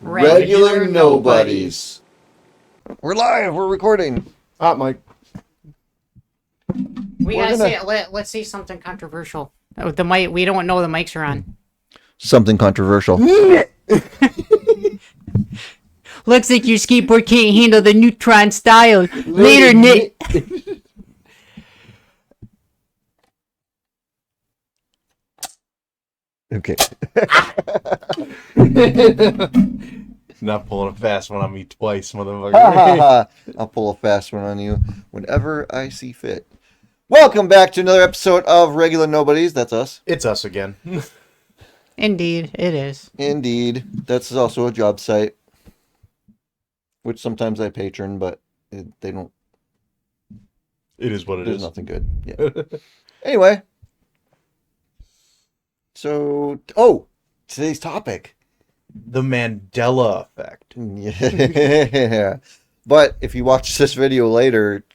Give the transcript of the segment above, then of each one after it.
Regular Nobodies. We're live. We're recording. Hot Mike. Let's say something controversial. Oh, the mic. We don't know the mics are on. Something controversial. Looks like your skateboard can't handle the neutron style. Later, Nick. Okay. Not pulling a fast one on me twice, motherfucker. I'll pull a fast one on you whenever I see fit. Welcome back to another episode of Regular Nobodies. That's us. It's us again. Indeed, it is. Indeed. That's also a job site, which sometimes I patron, but they don't. It is what it There's is. nothing good. Yeah. Anyway. So, today's topic. The Mandela Effect. Yeah. But if you watch this video later,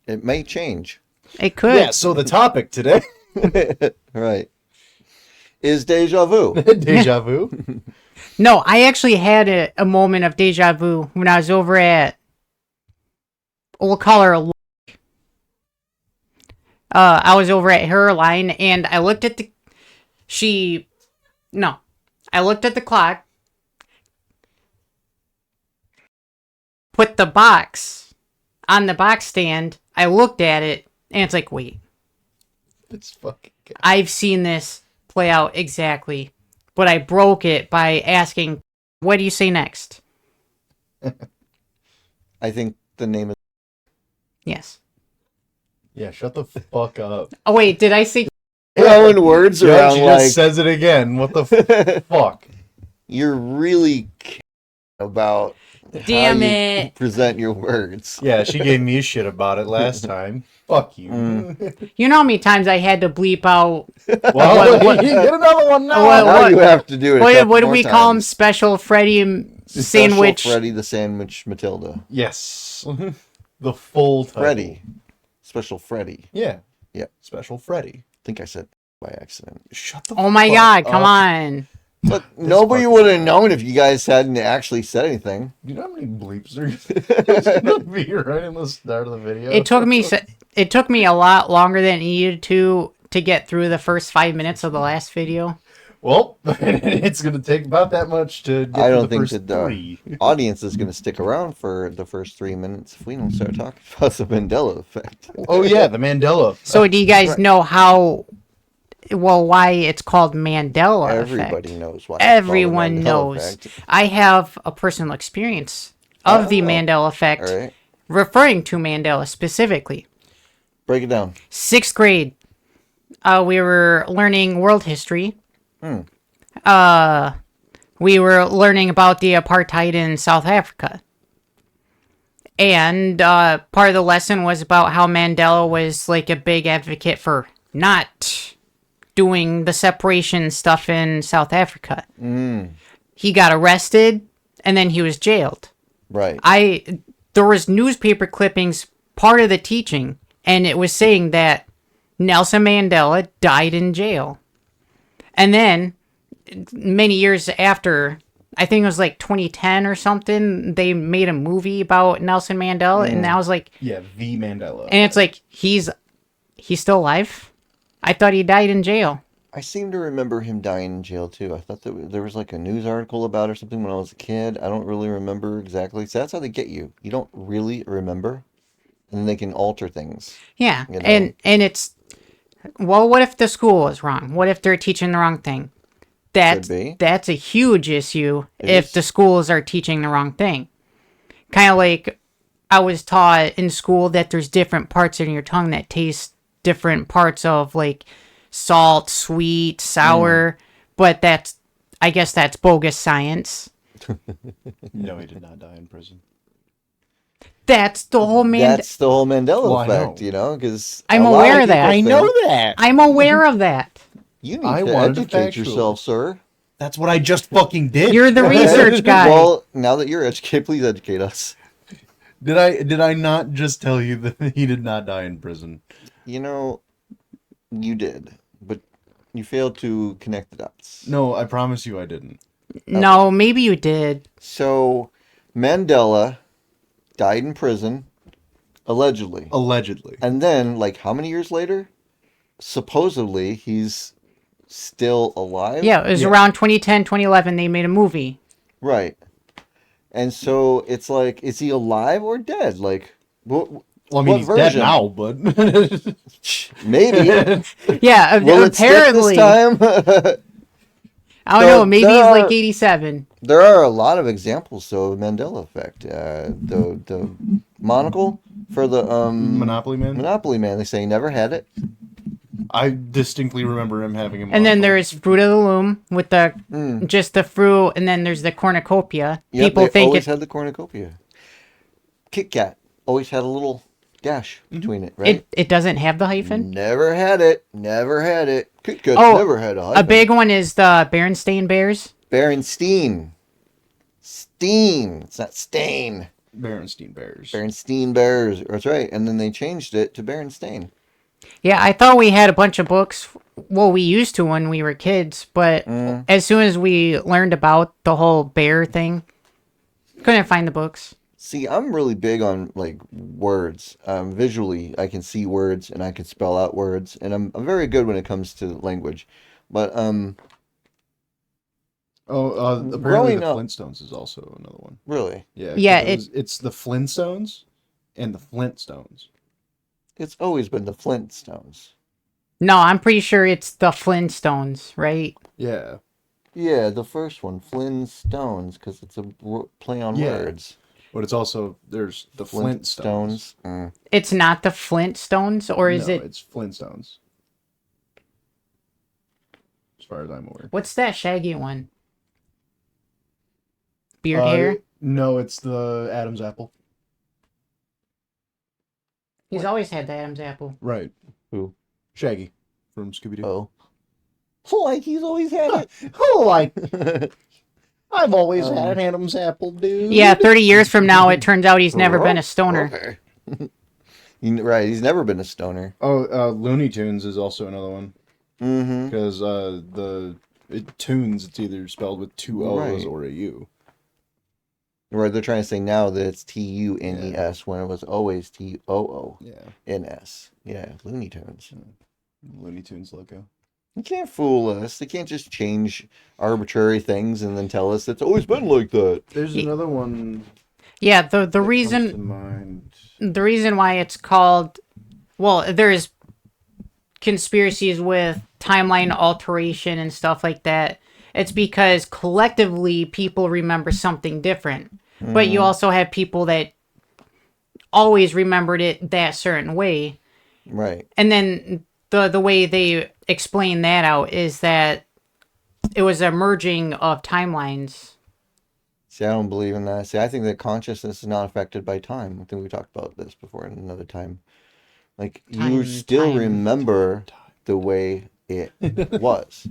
it may change. It could. Yeah, so the topic today. Right. Is deja vu. Deja vu. No, I actually had a moment of deja vu when I was over at. We'll call her. I was over at her line and I looked at the. I looked at the clock. Put the box on the box stand. I looked at it and it's like, wait. It's fucking good. I've seen this play out exactly, but I broke it by asking, what do you say next? I think the name is... Yes. Yeah, shut the fuck up. Oh, wait, did I say... Throwing words Yeah, around she like... just says it again. What the fuck? You're really about Damn how you it. present your words. Yeah, she gave me a shit about it last time. Fuck you. You know how many times I had to bleep out... Well, What- you get another one now. Now what- you have to do it. a couple What do more we call him? times. Special Freddy Sandwich? Special Freddy the Sandwich Matilda. Yes. The full title. Freddy. Special Freddy. Yeah. Yeah. Special Freddy. I think I said by accident. Shut the Oh my fuck god, up. come on. But nobody would have known if you guys hadn't actually said anything. You know how many bleeps are going to be right in the start of the video? It took me a lot longer than it needed to get through the first 5 minutes of the last video. Well, it's going to take about that much to get I to don't the think first that the three. audience is going to stick around for the first 3 minutes if we don't start talking about the Mandela Effect. Oh, yeah, the Mandela. So do you guys Right. know why it's called Mandela Effect? Everybody knows why. Everyone knows. I have a personal experience of the Mandela Effect, All right. referring to Mandela specifically. Break it down. 6th grade, we were learning world history. We were learning about the apartheid in South Africa. And part of the lesson was about how Mandela was like a big advocate for not doing the separation stuff in South Africa. He got arrested and then he was jailed. Right. There was newspaper clippings, part of the teaching, and it was saying that Nelson Mandela died in jail. And then, many years after, I think it was like 2010 or something, they made a movie about Nelson Mandela, and I was like... Yeah, the Mandela. And it's like, he's still alive? I thought he died in jail. I seem to remember him dying in jail too. I thought that there was like a news article about it or something when I was a kid. I don't really remember exactly. So that's how they get you. You don't really remember, and then they can alter things. Yeah, You know? and it's... Well, what if the school is wrong? What if they're teaching the wrong thing? Could be. That's a huge issue It if is. the schools are teaching the wrong thing. Kind of like I was taught in school that there's different parts in your tongue that taste different parts of like salt, sweet, sour, but I guess that's bogus science. No, he did not die in prison. That's the whole That's the whole Mandela Well, I effect, know. you know, because I'm aware of that. that. I'm aware of that. You need I to wanted to educate factual. yourself, sir. That's what I just fucking did. You're the research guy. Well, now that you're educated, please educate us. Did I not just tell you that he did not die in prison? You know, you did, but you failed to connect the dots. No, I promise you I didn't. No, maybe you did. So Mandela died in prison, allegedly. Allegedly. And then, like, how many years later? Supposedly, he's still alive. Yeah, it was Yeah. around 2010, 2011. They made a movie. Right. And so it's like, is he alive or dead? Like, what Well, I mean, what he's version? dead now, but Maybe. Yeah, Will it stick apparently. this time? I don't There- know. Maybe there he's are- like 87. There are a lot of examples, though, of Mandela Effect. The monocle for the Monopoly Man. Monopoly Man. They say he never had it. I distinctly remember him having him. And then there's Fruit of the Loom with the Mm. just the fruit, and then there's the cornucopia. Yep, People they think always it's had the cornucopia. Kit Kat always had a little dash between it, right? it doesn't have the hyphen. Never had it. Never had it. Kit Kat's Oh, never had a A hyphen. big one is the Berenstain Bears. Berenstein. Steen. It's not Stain. Berenstein Bears. Berenstein Bears. That's right. And then they changed it to Berenstain. Yeah, I thought we had a bunch of books. Well, we used to when we were kids, but as soon as we learned about the whole bear thing, couldn't find the books. See, I'm really big on like words. Visually, I can see words and I can spell out words, and I'm very good when it comes to language. But Apparently Growing the up- Flintstones is also another one. really, Yeah. Yeah, it's the Flintstones and the Flintstones. it's always been the Flintstones. No, I'm pretty sure it's the Flintstones, right? Yeah. Yeah, the first one, Flintstones, because it's a play on Yeah. words. But it's also there's the Flintstones. Mm. It's not the Flintstones, or is No, it? it's Flintstones. As far as I'm aware. What's that shaggy one? Beard hair. No, it's the Adam's apple. He's always had the Adam's apple. Right. Who? Shaggy from Scooby Doo. Oh. Like he's always had Oh, like it. I've always had an Adam's apple, dude. Yeah, 30 years from now, it turns out he's never been a stoner. Okay. Right, he's never been a stoner. Oh, Looney Tunes is also another one Mm-hmm. because tunes it's either spelled with two O's Right. or a U. Right, they're trying to say now that it's Tunes when it was always Tooons. Yeah, Yeah, Looney Tunes. Looney Tunes logo. You can't fool us. They can't just change arbitrary things and then tell us it's always been like that. There's another one. Yeah, the that comes to reason mind. the reason why it's called, well, there's conspiracies with timeline alteration and stuff like that. It's because collectively people remember something different, but you also have people that always remembered it that certain way. Right. And then the way they explain that out is that it was a merging of timelines. See, I don't believe in that. See, I think that consciousness is not affected by time. I think we talked about this before in another time. Like, you still remember the way it was.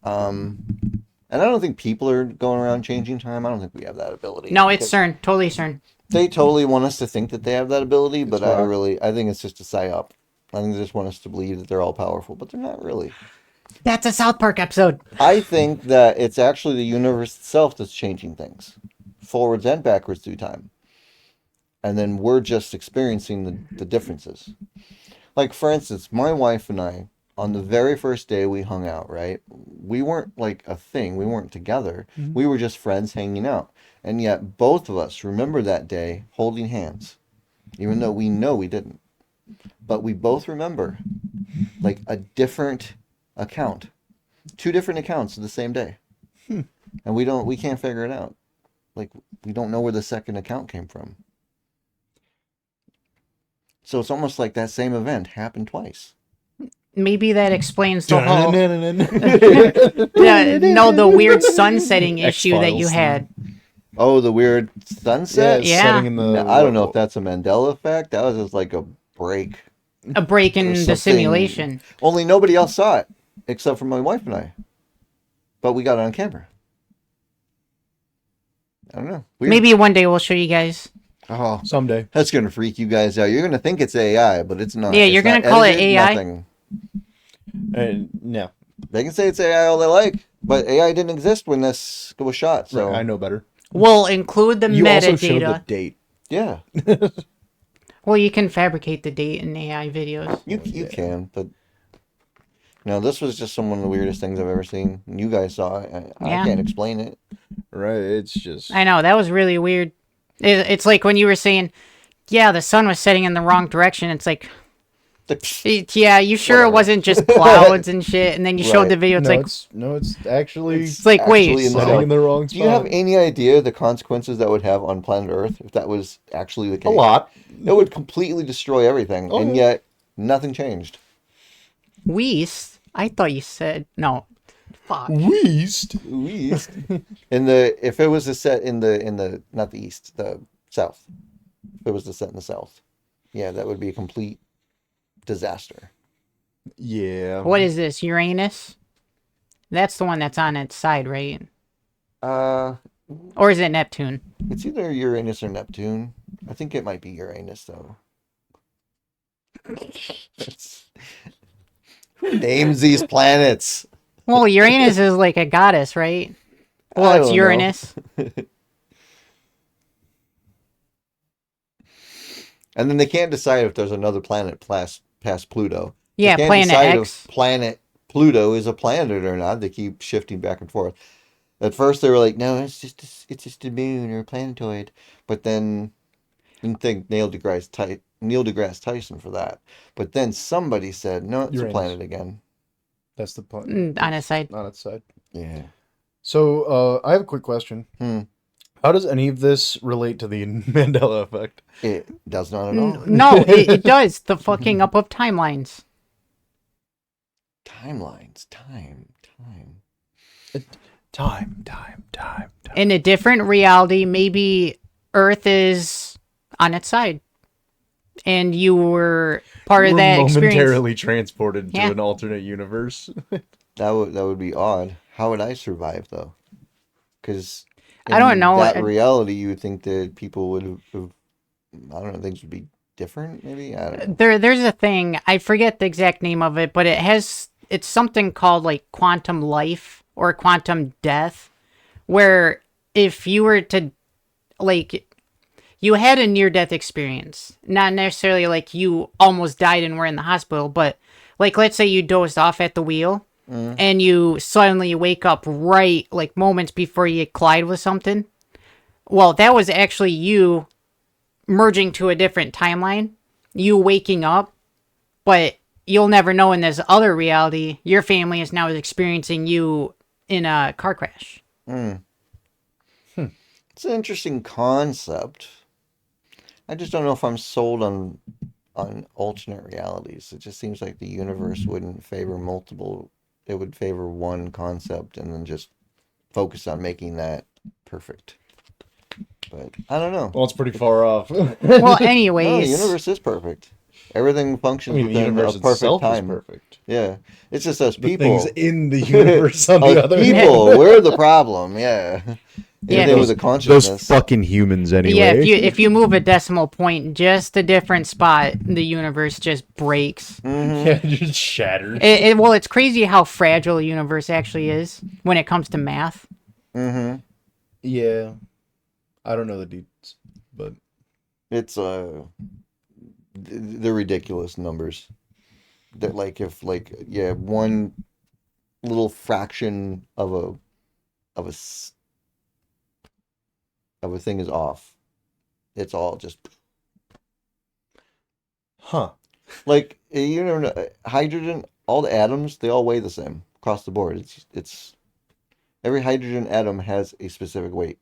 And I don't think people are going around changing time. I don't think we have that ability. No, it's CERN, totally CERN. They totally want us to think that they have that ability, but It's rock. I think it's just a psyop. I think they just want us to believe that they're all powerful, but they're not really. That's a South Park episode. I think that it's actually the universe itself that's changing things, forwards and backwards through time. And then we're just experiencing the differences. Like, for instance, my wife and I, on the very first day we hung out, right? We weren't like a thing. We weren't together. We were just friends hanging out. And yet both of us remember that day holding hands, even though we know we didn't. But we both remember like a different account, two different accounts of the same day. And we can't figure it out. Like, we don't know where the second account came from. So it's almost like that same event happened twice. Maybe that explains the whole X-Files. the weird sunsetting issue that you had. Oh, the weird sunset? Yeah. Setting in the, Now, I don't know if that's a Mandela effect. That was just like a break. A break in Or the something. simulation. Only nobody else saw it, except for my wife and I. But we got it on camera. I don't know. Weird. Maybe one day we'll show you guys. Oh, Someday. that's going to freak you guys out. You're going to think it's AI, but it's not. Yeah, It's you're not gonna call it edited, AI? nothing. No. They can say it's AI all they like. But AI didn't exist when this was shot, so Right, I know better. We'll include the You also showed the metadata. date. yeah, Well, you can fabricate the date in AI videos. you can. But no, this was just some of the weirdest things I've ever seen. You guys saw it. I Yeah. can't explain it. Right, it's just... I know, that was really weird. It's like when you were saying, yeah, the sun was setting in the wrong direction. It's like, yeah, you sure Whatever. it wasn't just clouds and shit? And then you showed Right. the video. It's no, like, it's actually it's like, wait, actually in the setting south. in the wrong spot. Do you have any idea the consequences that would have on planet Earth if that was actually the case? A lot. It would completely destroy everything, Oh, and yeah. yet nothing changed. Weast? I thought you said, no. Fuck. Weast. East. If it was a set in the not the east, the south. If it was the set in the south, yeah, that would be a complete disaster. Yeah. What is this, Uranus? That's the one that's on its side, right? Or is it Neptune? It's either Uranus or Neptune. I think it might be Uranus though. Who names these planets? Well, Uranus is like a goddess, right? Well, I it's don't know. Uranus. And then they can't decide if there's another planet past Pluto. They Yeah, can't Planet decide X. if planet Pluto is a planet or not. They keep shifting back and forth. At first they were like, no, it's just a moon or a planetoid. But then you think Neil deGrasse Tyson for that. But then somebody said, no, it's Uranus. a planet again. That's the point. On its side. On its side. Yeah. So, I have a quick question. How does any of this relate to the Mandela effect? It does not at all. No, it does. The fucking up of timelines. Timelines. Time. In a different reality, maybe Earth is on its side. And you were part of We're that experience. momentarily transported to Yeah. an alternate universe. That would be odd. How would I survive though? Because I don't know. That reality, you would think that people would have. I don't know. Things would be different. Maybe I don't know. There's a thing, I forget the exact name of it, but it's something called like quantum life or quantum death, where if you were to, like, you had a near-death experience, not necessarily like you almost died and were in the hospital, but like, let's say you dozed off at the wheel and you suddenly wake up right like moments before you collide with something. Well, that was actually you merging to a different timeline, you waking up, but you'll never know in this other reality, your family is now experiencing you in a car crash. It's an interesting concept. I just don't know if I'm sold on alternate realities. It just seems like the universe wouldn't favor multiple. It would favor one concept and then just focus on making that perfect. But I don't know. Well, it's pretty far off. Well, No, the anyways, universe is perfect. Everything functions I mean, the within universe a perfect itself time. is perfect. Yeah, it's just us The people. things in the universe, on Us the other people, hand. we're the problem. Yeah. Yeah, Anything with a Those consciousness. fucking humans, anyway. yeah, if you move a decimal point just a different spot, the universe just breaks. Yeah, just shattered. Well, it's crazy how fragile the universe actually is when it comes to math. Yeah. I don't know the deets, but It's they're ridiculous numbers. That like if one little fraction of a thing is off, it's all just like you know hydrogen. All the atoms they all weigh the same across the board. It's every hydrogen atom has a specific weight.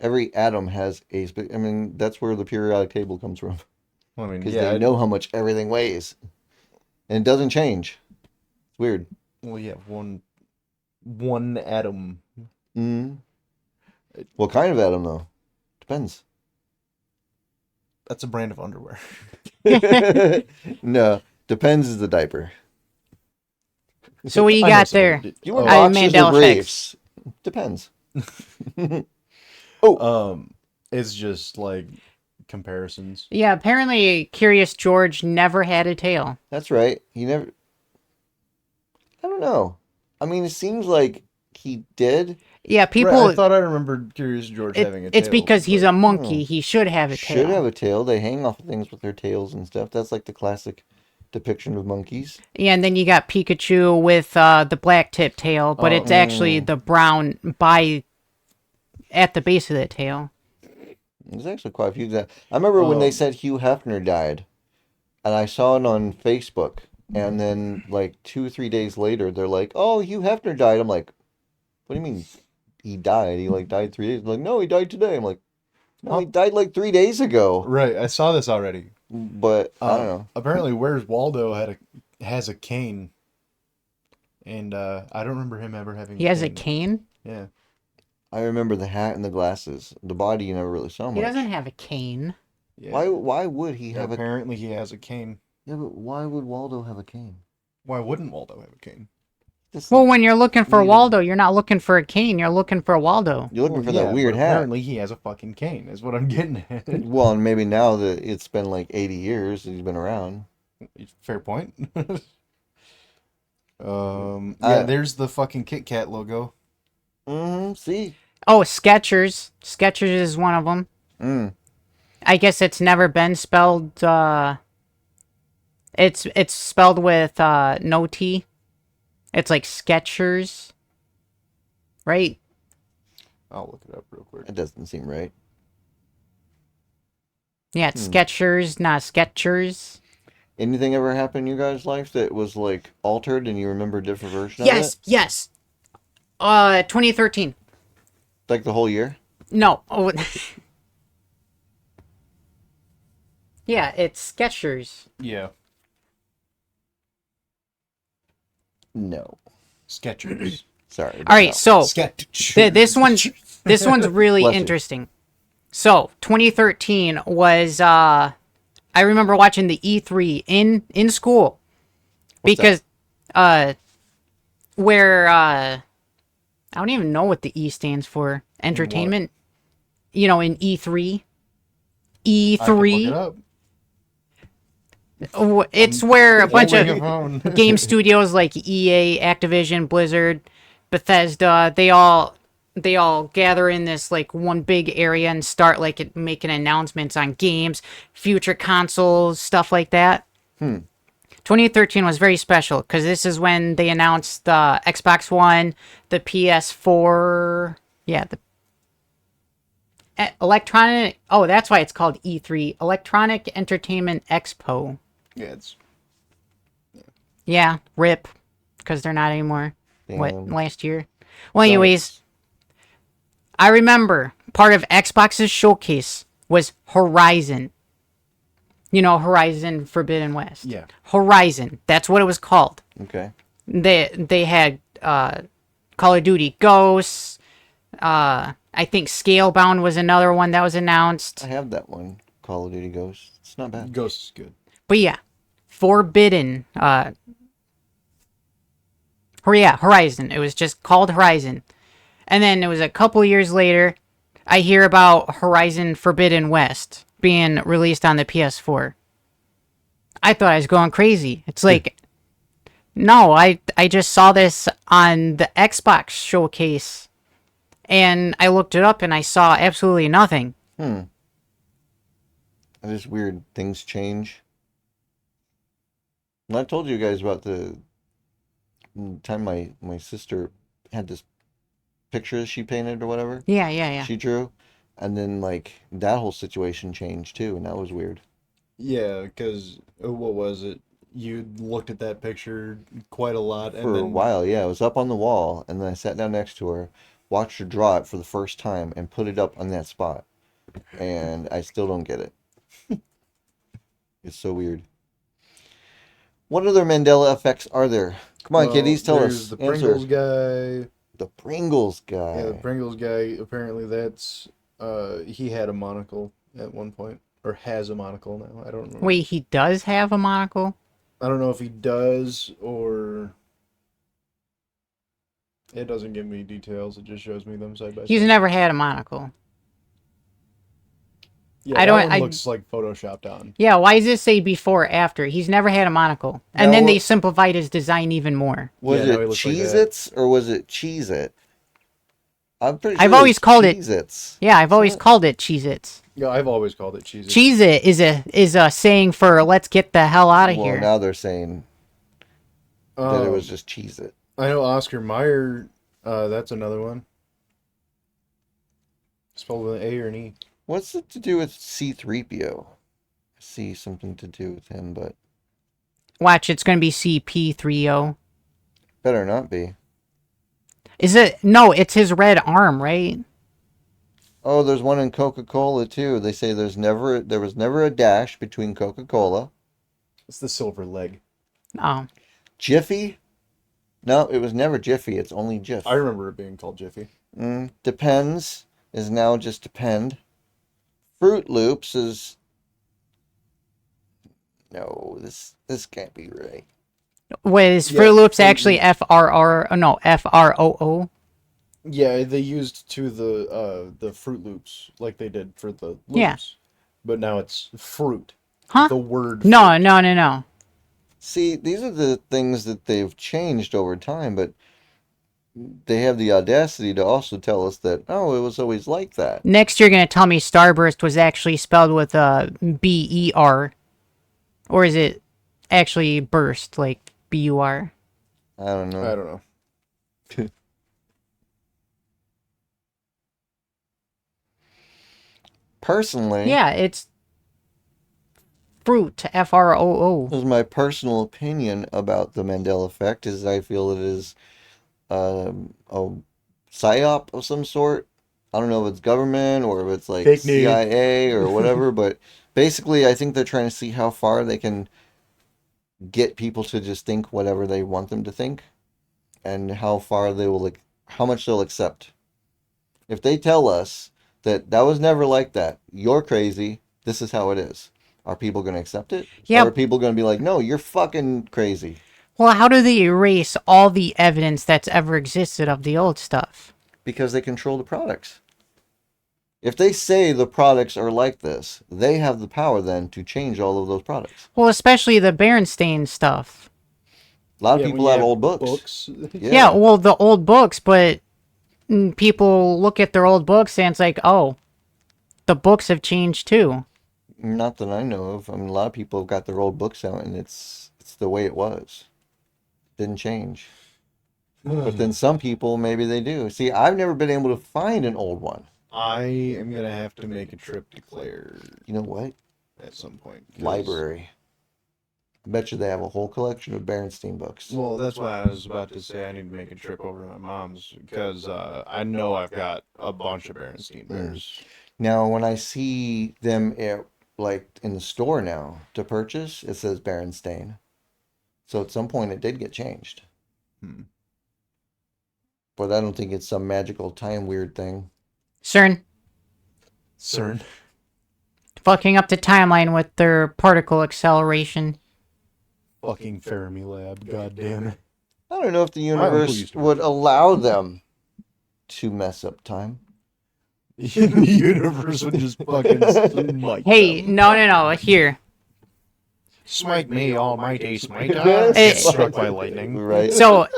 Every atom has I mean that's where the periodic table comes from. Well, I mean, Because yeah. they know how much everything weighs. And it doesn't change. It's weird. Well, yeah, one atom. What kind of atom, though? Depends. That's a brand of underwear. No. Depends is the diaper. So what you I know got somebody there? did. You want Oh. boxers Mandela or Effect. briefs? Depends. It's just like comparisons. Yeah, apparently Curious George never had a tail. That's right. He never... I don't know. I mean, it seems like he did. Yeah, Right, people. I thought I remembered Curious George having a It's tail. because he's but- a monkey. Oh, He should have a should have tail. a tail. They hang off of things with their tails and stuff. That's like the classic depiction of monkeys. Yeah, and then you got Pikachu with the black tip tail, but Oh. it's actually the brown at the base of the tail. There's actually quite a few. I remember when they said Hugh Hefner died, and I saw it on Facebook, and then like 2 or 3 days later, they're like, "Oh, Hugh Hefner died." I'm like, "What do you mean he died? He like died 3 days?" Like, "No, he died today." I'm like, "No, he died like 3 days ago." Right, I saw this already. But I don't know. Apparently, Where's Waldo has a cane, and I don't remember him ever having. He has a cane? Yeah. I remember the hat and the glasses. The body you never really saw He much. doesn't have a cane. Yeah. Why would he Yeah, have a? apparently, he has a cane. Yeah, but why would Waldo have a cane? Why wouldn't Waldo have a cane? This Well, when you're looking for weird. Waldo, you're not looking for a cane. You're looking for Waldo. You're looking Well, for yeah, that weird but hat. Apparently, he has a fucking cane. Is what I'm getting at. Well, and maybe now that it's been like 80 years that he's been around. Fair point. Yeah, I- there's the fucking Kit Kat logo. See? Oh, Skechers. Skechers is one of them. Mm. I guess it's never been spelled. It's spelled with no T. It's like Skechers, right? I'll look it up real quick. That doesn't seem right. Yeah, it's Skechers, not Skechers. Anything ever happen in you guys' life that was like altered and you remember a different version of Yes, it? yes. 2013. Like the whole year? No. Oh. Yeah, it's Skechers. Yeah, No. Skechers. Sorry. All right, so Skechers. this one's really Bless you. interesting. So 2013 was I remember watching the E3 in school because where I don't even know what the E stands for. Entertainment. You know, in E3. I can look it up. Oh, it's where a bunch Holding a of phone. game studios like EA, Activision, Blizzard, Bethesda, they all gather in this like one big area and start like making announcements on games, future consoles, stuff like that. 2013 was very special because this is when they announced the Xbox One, the PS4, the electronic. Oh, that's why it's called E3, Electronic Entertainment Expo. Yeah, it's Yeah, RIP, because they're not anymore. What, Damn. last year? Well, anyways, I remember part of Xbox's showcase was Horizon. You know, Horizon Forbidden West. Yeah. Horizon. That's what it was called. Okay. They had Call of Duty Ghosts. I think Scalebound was another one that was announced. I have that one. Call of Duty Ghosts. It's not bad. Ghost is good. But yeah, Forbidden. Horizon. It was just called Horizon. And then it was a couple years later, I hear about Horizon Forbidden West being released on the PS4. I thought I was going crazy. It's like, no, I just saw this on the Xbox showcase. And I looked it up and I saw absolutely nothing. It's just weird. Things change. And I told you guys about the time my sister had this picture she painted or whatever Yeah. she drew. And then like that whole situation changed too, and that was weird. Yeah, because what was it? You looked at that picture quite a lot, and For a then while, yeah, it was up on the wall, and then I sat down next to her, watched her draw it for the first time, and put it up on that spot. And I still don't get it. It's so weird. What other Mandela effects are there? Come on, well, kiddies, tell there's us. the Answer. Pringles guy. The Pringles guy. Yeah, the Pringles guy. Apparently, that's he had a monocle at one point, or has a monocle now. I don't remember. Wait, he does have a monocle? I don't know if he does or. It doesn't give me details. It just shows me them side by He's side. never had a monocle. Yeah, I that don't. one I looks like photoshopped on. Yeah. Why does it say before after? He's never had a monocle, and Now, then they simplified his design even more. Was Yeah, now he it looks like that. Cheez-Its or was it Cheez-It? I'm pretty I've sure always it's called it. Cheez-Its. Yeah, I've always Isn't it? called it Cheez-Its. Yeah, I've always called it cheesy. Cheez-It is a saying for let's get the hell out of Well, here. now they're saying that it was Um, just Cheez-It. I know Oscar Mayer. That's another one. Spelled with an A or an E. What's it to do with C-3PO? I see something to do with him, but Watch, it's gonna be CP30. better not be. Is it? No, it's his red arm, right? Oh, there's one in Coca-Cola too. There was never a dash between Coca-Cola. It's the silver leg. Oh, Jiffy? No, it was never Jiffy. It's only Jif. I remember it being called Jiffy. Depends is now just Depend. Fruit Loops is no. This can't be right. was Yeah, Fruit Loops Fruit actually Loops. FRR? Oh, no, FROO. Yeah, they used to the Fruit Loops like they did for the loops. Yeah. But now it's fruit. Huh? The word No, fruit. no, no, no. See, these are the things that they've changed over time, but they have the audacity to also tell us that, oh, it was always like that. Next, you're gonna tell me Starburst was actually spelled with a BER, or is it actually burst like BUR? I don't know. I don't know. Personally, Yeah, it's fruit FROO. this is my personal opinion about the Mandela Effect is I feel it is a psyop of some sort. I don't know if it's government or if it's like Fake news. CIA or whatever, but basically I think they're trying to see how far they can get people to just think whatever they want them to think and how far they will, how much they'll accept. If they tell us that that was never like that, you're crazy, this is how it is. Are people going to accept it? Yeah. Or are people going to be like, no, you're fucking crazy? Well, how do they erase all the evidence that's ever existed of the old stuff? Because they control the products. If they say the products are like this, they have the power then to change all of those products. Well, especially the Berenstain stuff. A lot of Yeah, when people you have old books. Yeah, well, the old books, but people look at their old books and it's like, oh, the books have changed too. Not that I know of. I mean, a lot of people have got their old books out and it's the way it was. Didn't change. But then some people, maybe they do. See, I've never been able to find an old one. I am gonna have to make a trip to Claire You know what? at some point. 'Cause- Library. I bet you they have a whole collection of Berenstain books. Well, that's why I was about to say I need to make a trip over to my mom's because I know I've got a bunch of Berenstein Bears. Now, when I see them like in the store now to purchase, it says Berenstain. So at some point it did get changed. Hmm. But I don't think it's some magical time weird thing. CERN CERN. fucking up the timeline with their particle acceleration. Fucking Fermi Lab, goddamn it. I don't know if the My uncle universe used to would work allow them to mess up time. The universe would just fucking smite Hey, them. no. Here. Smite me, almighty smite Eh. Get struck by lightning. Right? So,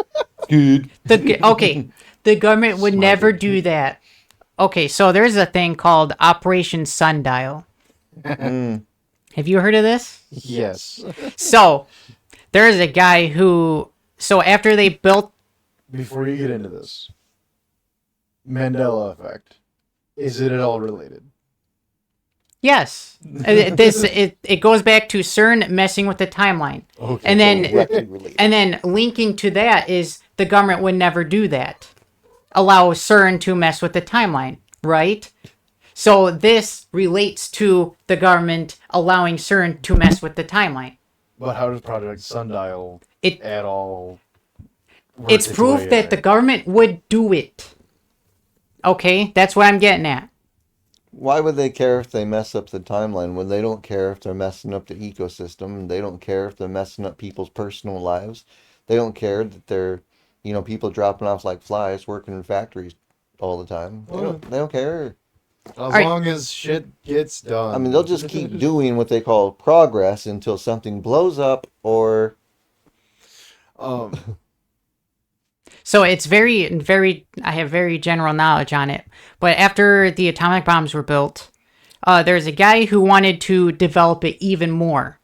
Good. the government would never do that. Okay, so there's a thing called Operation Sundial. Have you heard of this? Yes. So, there's a guy who. So, after they built. Before you get into this, Mandela Effect. Is it at all related? Yes. It goes back to CERN messing with the timeline. Okay. And then. Directly related. And then linking to that is the government would never do that. Allow CERN to mess with the timeline, right? So this relates to the government allowing CERN to mess with the timeline. But how does Project Sundial It at all work it's its proof way that in the there? government would do it. Okay, that's what I'm getting at. Why would they care if they mess up the timeline when they don't care if they're messing up the ecosystem? They don't care if they're messing up people's personal lives. They don't care that they're, people dropping off like flies, working in factories all the time. They don't care. As right. long as shit gets done. I mean, they'll just keep doing what they call progress until something blows up or. So it's very. I have very general knowledge on it. But after the atomic bombs were built, there's a guy who wanted to develop it even more.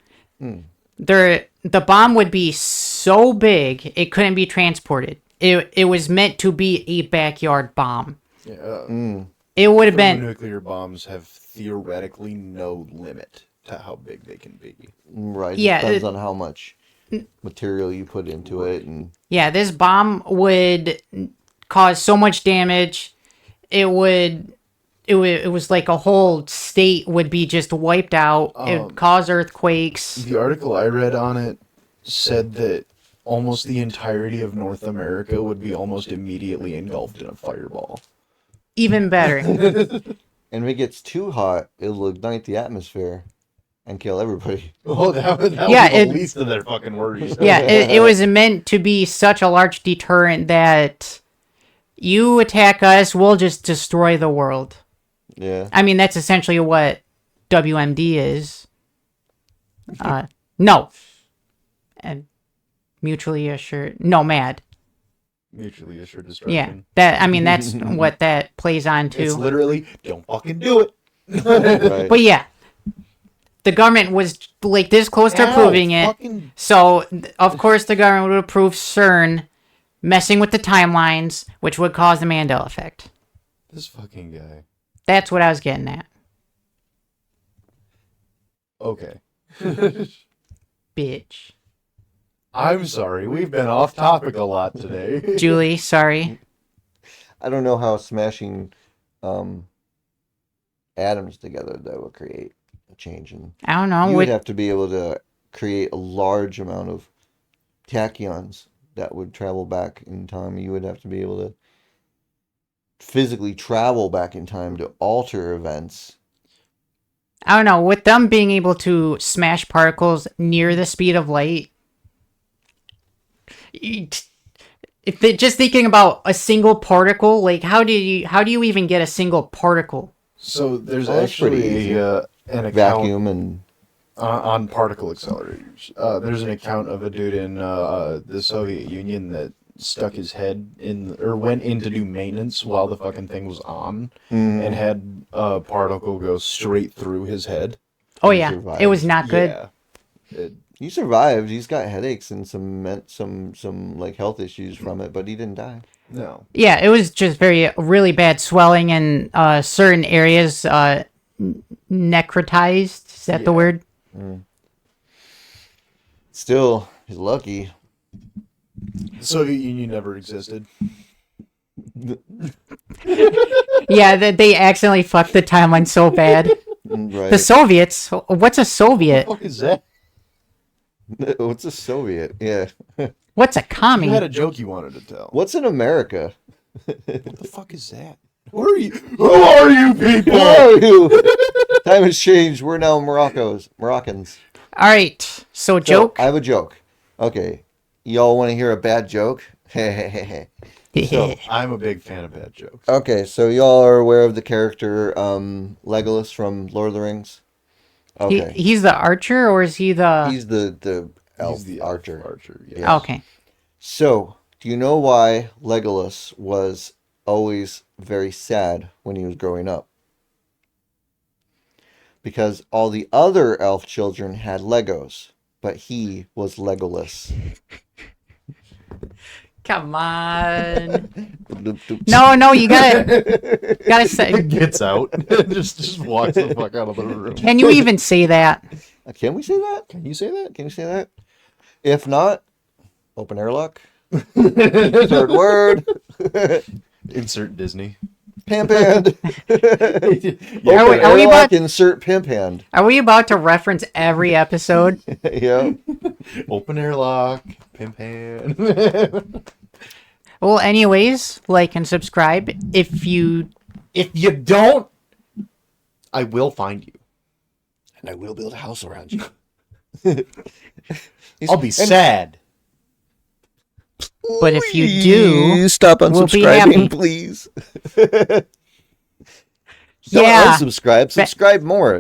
The bomb would be so big it couldn't be transported. It was meant to be a backyard bomb. Yeah, It would have been. nuclear bombs have theoretically no limit to how big they can be. Right. It Yeah, depends on how much material you put into it. And Yeah, this bomb would cause so much damage. It was like a whole state would be just wiped out. It would cause earthquakes. The article I read on it said that almost the entirety of North America would be almost immediately engulfed in a fireball. Even better. And if it gets too hot, it'll ignite the atmosphere and kill everybody. Oh, that would Yeah, be it- the least of their fucking worries. Yeah, it was meant to be such a large deterrent that you attack us, we'll just destroy the world. Yeah. I mean, that's essentially what WMD is. No. And mutually assured. No, mad. Mutually assured destruction. Yeah. That's what that plays on It's to. literally, don't fucking do it. Right. But yeah. The government was like this close to approving it. Fucking... So, of course, the government would approve CERN messing with the timelines, which would cause the Mandela Effect. This fucking guy. That's what I was getting at. Okay. Bitch. I'm sorry, we've been off topic a lot today. Julie, sorry. I don't know how smashing atoms together that will create a change. And I don't know. you would have to be able to create a large amount of tachyons that would travel back in time. You would have to be able to physically travel back in time to alter events. I don't know. With them being able to smash particles near the speed of light, just thinking about a single particle, like how do you even get a single particle? So there's That's pretty actually easy. an account Vacuum and on particle accelerators. There's an account of a dude in the Soviet Union that stuck his head in, or went in to do maintenance while the fucking thing was on, and had a particle go straight through his head. Oh He yeah, survived. it was not good. Yeah. he survived. He's got headaches and some like health issues from it, but he didn't die. No. Yeah, it was just really bad swelling in certain areas, necrotized. Is that the Yeah. word? Still, he's lucky. The Soviet Union never existed. Yeah, they accidentally fucked the timeline so bad. Right. The Soviets. What's a Soviet? What is that? What's a Soviet? Yeah. What's a You commie? had a joke you wanted to tell. What's in America? What the fuck is that? Who are you? Who are you people? Who are you? Time has changed. We're now Moroccans. All right. So So, joke. I have a joke. Okay. Y'all want to hear a bad joke? So, I'm a big fan of bad jokes. okay, so y'all are aware of the character Legolas from Lord of the Rings? Okay. He's the archer, or is he the? He's the elf He's the archer. Archer. Yeah. Okay. So, do you know why Legolas was always very sad when he was growing up? Because all the other elf children had Legos, but he was Legolas. Come on. No, you gotta say. Gets out. just walks the fuck out of the room. Can you even say that? Can we say that? Can you say that? Can you say that? If not, open airlock. Third word. Insert Disney. Pimp hand. Are we Airlock, about- insert pimp hand. Are we about to reference every episode? Yeah. Open airlock. Pimp hand. Well, anyways, like and subscribe. If you don't, I will find you. And I will build a house around you. I'll be sad. But if you do, stop we'll be happy. unsubscribing, please. Don't Yeah. unsubscribe. Subscribe more.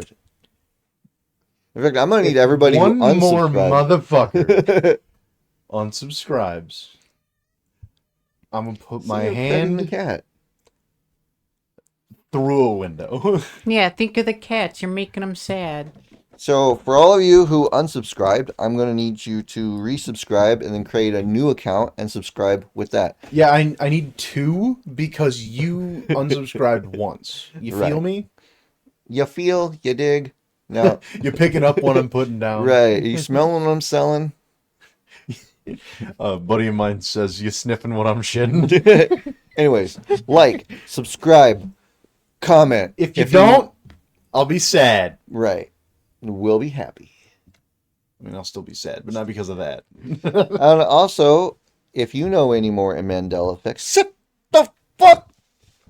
In fact, I'm gonna need everybody One who more unsubscribed. motherfucker unsubscribes. I'm gonna put See, my you're petting the hand cat. through a window. Yeah, think of the cats. You're making them sad. So, for all of you who unsubscribed, I'm going to need you to resubscribe and then create a new account and subscribe with that. Yeah, I need 2 because you unsubscribed once. You feel Right. me? You feel, you dig? No. You're picking up what I'm putting down. Right. You smelling what I'm selling? A buddy of mine says, you sniffing what I'm shitting? Anyways, like, subscribe, comment. If you don't, I'll be sad. Right. We'll be happy. I mean, I'll still be sad, but not because of that. And also, if you know any more in Mandela Effect, sit the fuck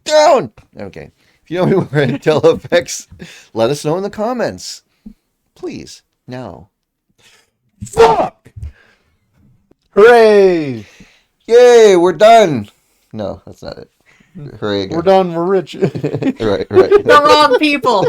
down. Okay. If you know any more Mandela Effects, let us know in the comments. Please. Now. Fuck! Hooray! Yay, we're done. No, that's not it. Hooray again. We're done, we're rich. Right. The wrong people.